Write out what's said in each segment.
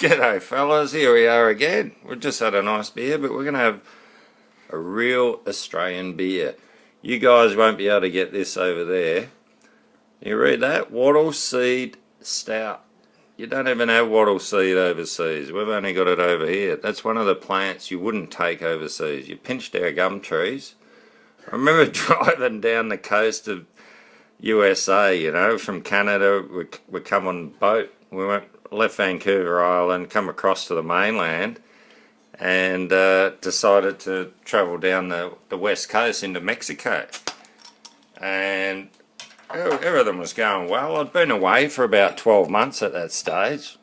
G'day fellas, here we are again. We've just had a nice beer, but we're going to have a real Australian beer. You guys won't be able to get this over there. You read that? Wattle Seed Stout. You don't even have wattle seed overseas. We've only got it over here. That's one of the plants you wouldn't take overseas. You pinched our gum trees. I remember driving down the coast of USA, you know, from Canada. We come on boat. We left Vancouver Island, come across to the mainland, and decided to travel down the west coast into Mexico. And everything was going well. I'd been away for about 12 months at that stage.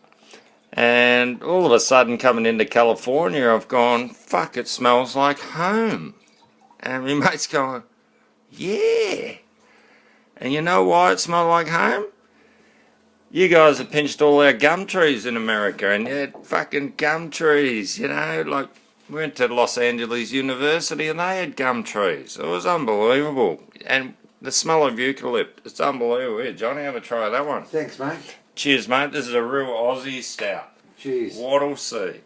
And all of a sudden, coming into California, I've gone, fuck, it smells like home. And my mate's going, yeah. And you know why it smelled like home? You guys have pinched all our gum trees in America, and you had fucking gum trees, you know, like we went to Los Angeles University and they had gum trees. It was unbelievable. And the smell of eucalypt, it's unbelievable. Here, Johnny, have a try of that one. Thanks, mate. Cheers, mate. This is a real Aussie stout. Cheers. Wattle Seed.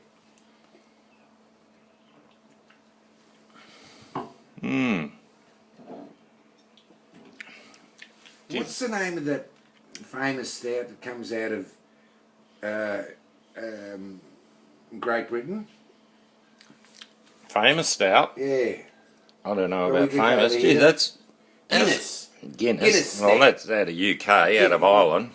What's the name of that famous stout that comes out of Great Britain? Famous stout? Yeah. I don't know Well, about we could go famous. there. Gee, that's Guinness. Guinness. Well, that's out of UK, out of Ireland.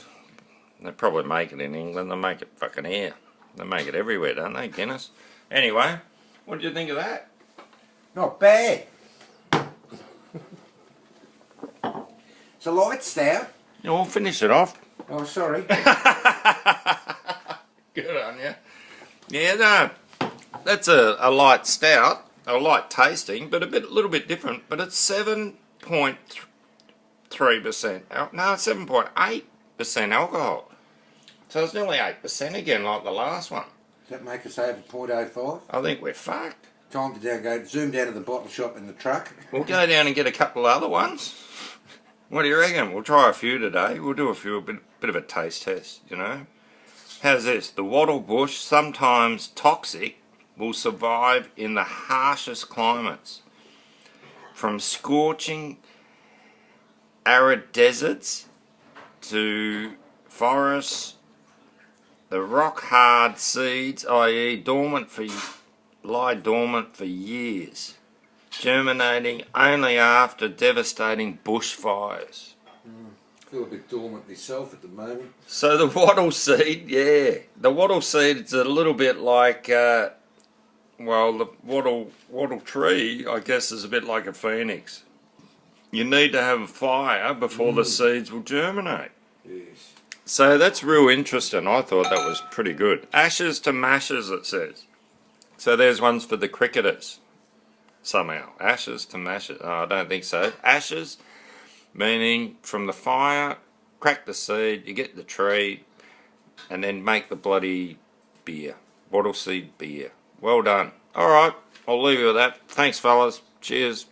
They probably make it in England. They make it fucking here. They make it everywhere, don't they, Guinness? Anyway, what did you think of that? Not bad. It's a light stout. Yeah, we'll finish it off. Oh, sorry. Good on you. Yeah, no, that's a light stout, a light tasting, but a little bit different. But it's 7.3%. No, it's 7.8% alcohol. So it's nearly 8% again, like the last one. Does that make us over 0.05? I think we're fucked. Time to zoom down to the bottle shop in the truck. We'll go down and get a couple of other ones. What do you reckon? We'll try a few today. We'll do a bit of a taste test, you know. How's this? The wattle bush, sometimes toxic, will survive in the harshest climates. From scorching arid deserts to forests, the rock-hard seeds, i.e. lie dormant for years, germinating only after devastating bushfires. I feel a bit dormant myself at the moment. So the wattle seed, yeah. The wattle seed is a little bit like, well, the wattle tree, I guess, is a bit like a phoenix. You need to have a fire before the seeds will germinate. Yes. So that's real interesting. I thought that was pretty good. Ashes to mashes, it says. So there's ones for the cricketers. Somehow. Ashes to mashes. Oh, I don't think so. Ashes, meaning from the fire, crack the seed, you get the tree, and then make the bloody beer. Wattle seed beer. Well done. Alright, I'll leave you with that. Thanks, fellas. Cheers.